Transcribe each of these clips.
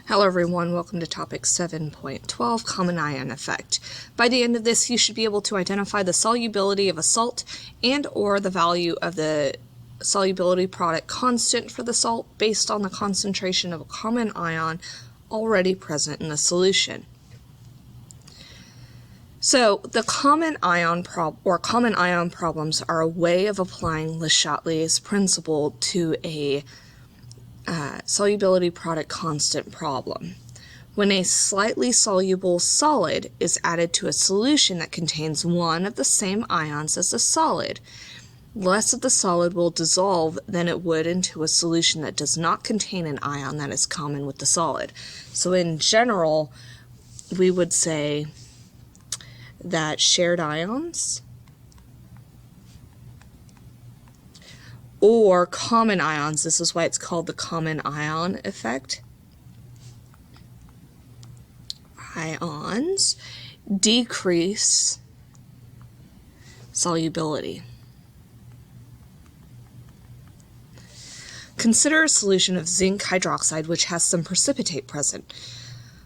Hello everyone, welcome to topic 7.12, common ion effect. By the end of this, you should be able to identify the solubility of a salt and or the value of the solubility product constant for the salt based on the concentration of a common ion already present in the solution. So the common ion problems are a way of applying Le Chatelier's principle to a solubility product constant problem. When a slightly soluble solid is added to a solution that contains one of the same ions as the solid, less of the solid will dissolve than it would into a solution that does not contain an ion that is common with the solid. So in general, we would say that shared ions or common ions, this is why it's called the common ion effect, ions decrease solubility. Consider a solution of zinc hydroxide which has some precipitate present.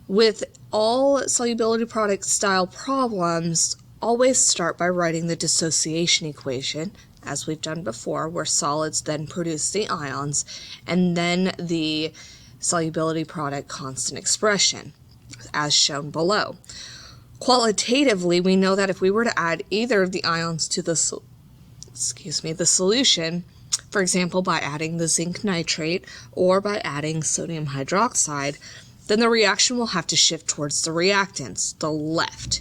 With all solubility product style problems, always start by writing the dissociation equation, as we've done before, where solids then produce the ions, and then the solubility product constant expression, as shown below. Qualitatively, we know that if we were to add either of the ions to the solution, for example, by adding the zinc nitrate or by adding sodium hydroxide, then the reaction will have to shift towards the reactants, the left,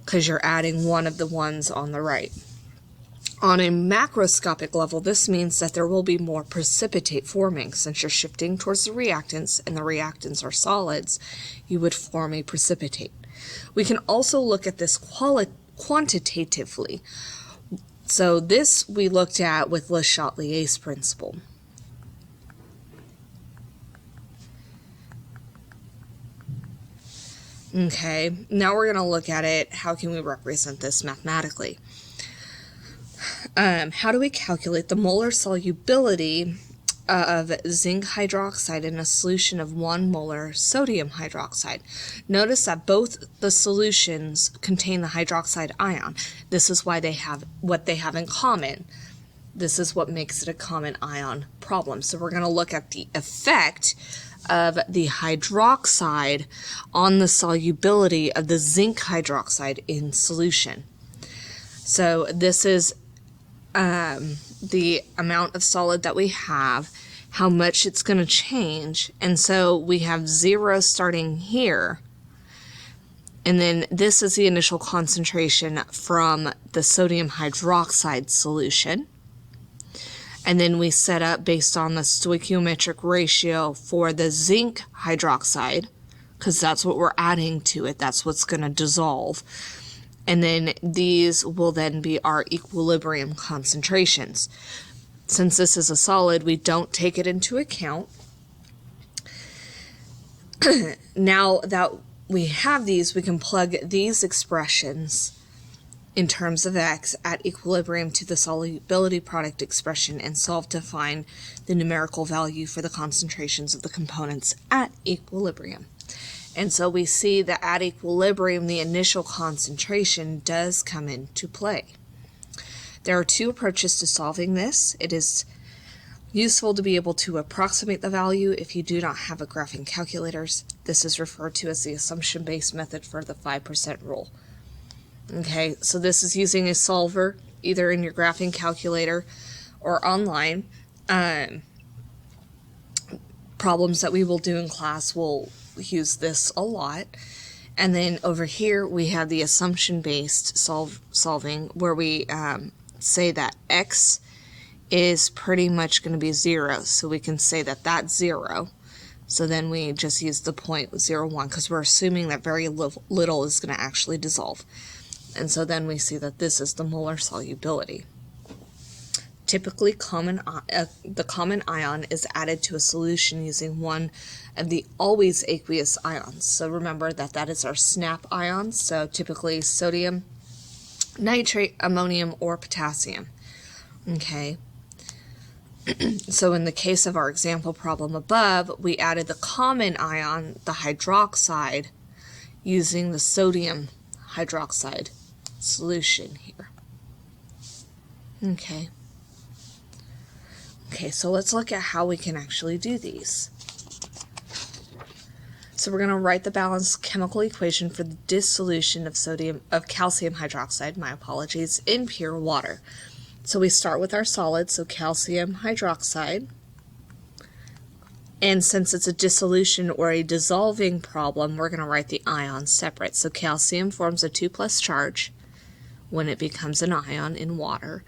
because you're adding one of the ones on the right. On a macroscopic level, this means that there will be more precipitate forming. Since you're shifting towards the reactants, and the reactants are solids, you would form a precipitate. We can also look at this quantitatively. So this we looked at with Le Chatelier's principle. Okay, now we're going to look at it. How can we represent this mathematically? How do we calculate the molar solubility of zinc hydroxide in a solution of 1 molar sodium hydroxide? Notice that both the solutions contain the hydroxide ion. This is why they have what they have in common. This is what makes it a common ion problem. So we're going to look at the effect of the hydroxide on the solubility of the zinc hydroxide in solution. So this is the amount of solid that we have, how much it's going to change, and so we have 0 starting here, and then this is the initial concentration from the sodium hydroxide solution, and then we set up based on the stoichiometric ratio for the zinc hydroxide, because that's what we're adding to it, that's what's going to dissolve. And then these will then be our equilibrium concentrations. Since this is a solid, we don't take it into account. Now that we have these, we can plug these expressions in terms of x at equilibrium to the solubility product expression and solve to find the numerical value for the concentrations of the components at equilibrium. And so we see that at equilibrium, the initial concentration does come into play. There are 2 approaches to solving this. It is useful to be able to approximate the value if you do not have a graphing calculators. This is referred to as the assumption-based method for the 5% rule. Okay, so this is using a solver, either in your graphing calculator or online. Problems that we will do in class will use this a lot. And then over here we have the assumption-based solving, where we say that x is pretty much going to be 0, so we can say that that's 0. So then we just use the 0.01 because we're assuming that very little is going to actually dissolve. And so then we see that this is the molar solubility. Typically, the common ion is added to a solution using one of the always aqueous ions. So remember that that is our SNAP ions, so typically sodium, nitrate, ammonium, or potassium. Okay. So in the case of our example problem above, we added the common ion, the hydroxide, using the sodium hydroxide solution here. Okay, so let's look at how we can actually do these. So we're going to write the balanced chemical equation for the dissolution of calcium hydroxide, in pure water. So we start with our solid, so calcium hydroxide. And since it's a dissolution or a dissolving problem, we're going to write the ions separate. So calcium forms a 2+ charge when it becomes an ion in water.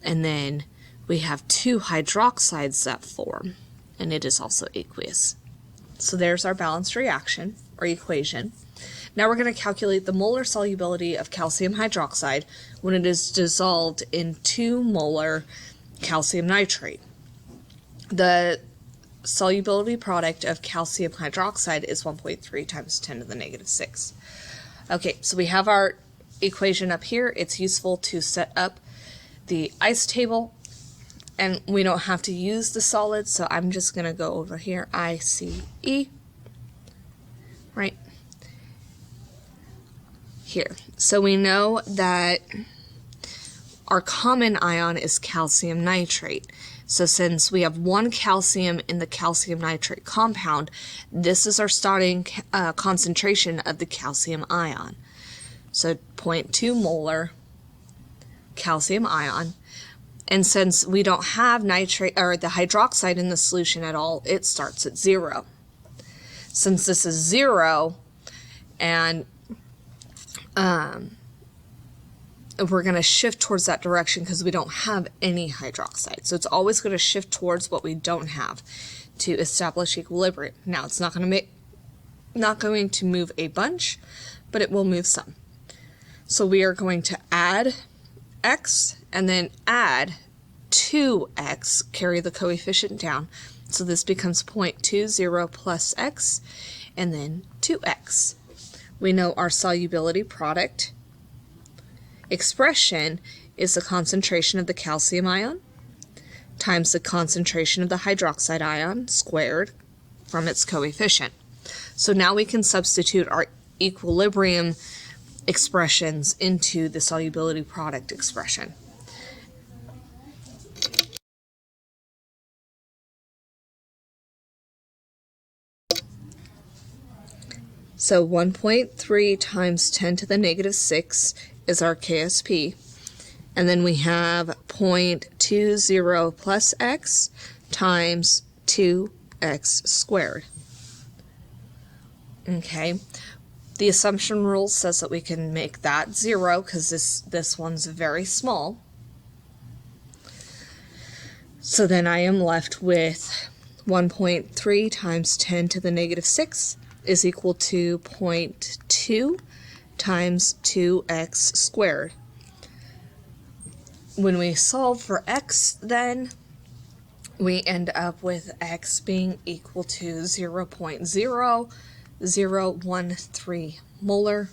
And then we have 2 hydroxides that form, and it is also aqueous. So there's our balanced reaction, or equation. Now we're going to calculate the molar solubility of calcium hydroxide when it is dissolved in 2 molar calcium nitrate. The solubility product of calcium hydroxide is 1.3 times 10 to the negative 6. Okay, so we have our equation up here. It's useful to set up the ice table, and we don't have to use the solids, so I'm just going to go over here, ICE, right here. So we know that our common ion is calcium nitrate. So since we have 1 calcium in the calcium nitrate compound, this is our starting concentration of the calcium ion. So 0.2 molar calcium ion. And since we don't have nitrate or the hydroxide in the solution at all, it starts at 0. Since this is 0, and we're going to shift towards that direction because we don't have any hydroxide. So it's always going to shift towards what we don't have to establish equilibrium. Now it's not going to move a bunch, but it will move some. So we are going to add x and then add 2x, carry the coefficient down. So this becomes 0.20 plus x and then 2x. We know our solubility product expression is the concentration of the calcium ion times the concentration of the hydroxide ion squared from its coefficient. So now we can substitute our equilibrium expressions into the solubility product expression. So 1.3 times 10 to the negative 6 is our KSP. And then we have 0.20 plus x times 2x squared. Okay. The assumption rule says that we can make that 0 because this one's very small. So then I am left with 1.3 times 10 to the negative 6 is equal to 0.2 times 2x squared. When we solve for x, then we end up with x being equal to 0.0013 molar.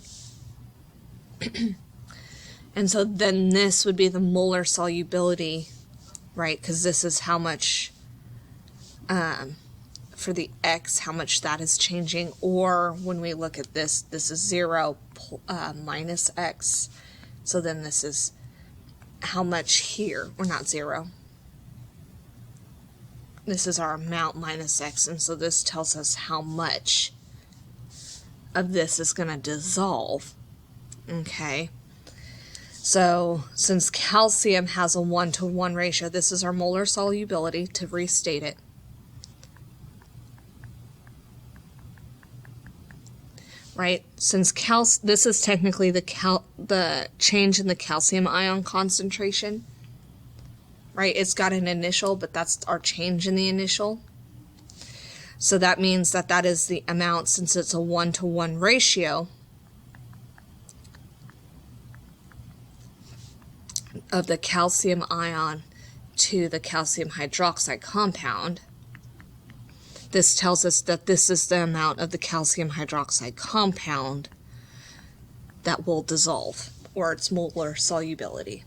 And so then this would be the molar solubility, right? Because this is how much, for the x, how much that is changing. Or when we look at this, this is 0 minus x. So then this is how much here, or not 0. This is our amount minus x, and so this tells us how much of this is going to dissolve. Okay. So since calcium has a 1-to-1 ratio, this is our molar solubility, to restate it. Right? Since this is technically the change in the calcium ion concentration. Right? It's got an initial, but that's our change in the initial. So that means that that is the amount, since it's a 1-to-1 ratio of the calcium ion to the calcium hydroxide compound. This tells us that this is the amount of the calcium hydroxide compound that will dissolve, or its molar solubility.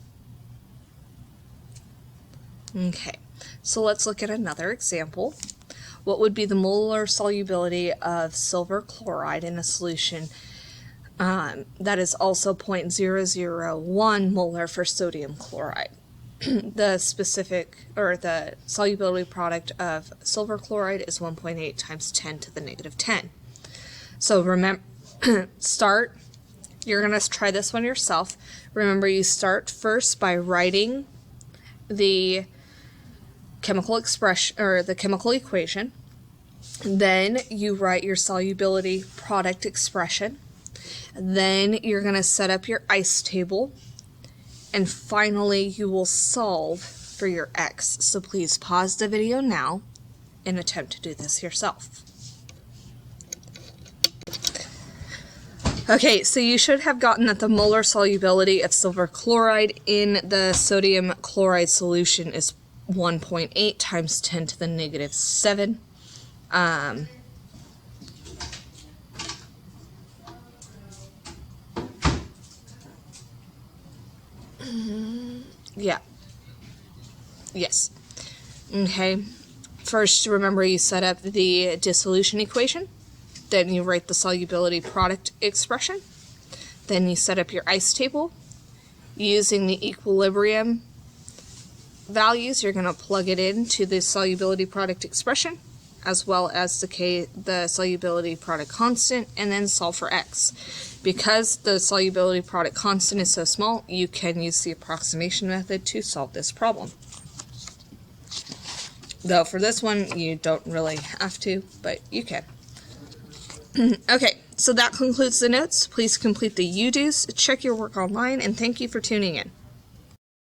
Okay, So let's look at another example. What would be the molar solubility of silver chloride in a solution that is also 0.001 molar for sodium chloride? The specific, or the solubility product of silver chloride is 1.8 times 10 to the negative 10. So remember, you're going to try this one yourself. Remember, you start first by writing the chemical expression, or the chemical equation. Then you write your solubility product expression. Then you're going to set up your ice table. And finally, you will solve for your x. So please pause the video now and attempt to do this yourself. Okay, so you should have gotten that the molar solubility of silver chloride in the sodium chloride solution is 1.8 times 10 to the negative 7. Yeah. Yes. Okay. First, remember you set up the dissolution equation. Then you write the solubility product expression. Then you set up your ice table. Using the equilibrium values, you're going to plug it into the solubility product expression, as well as the solubility product constant, and then solve for x. Because the solubility product constant is so small, you can use the approximation method to solve this problem. Though for this one, you don't really have to, but you can. Okay, so that concludes the notes. Please complete the you-dos, check your work online, and thank you for tuning in.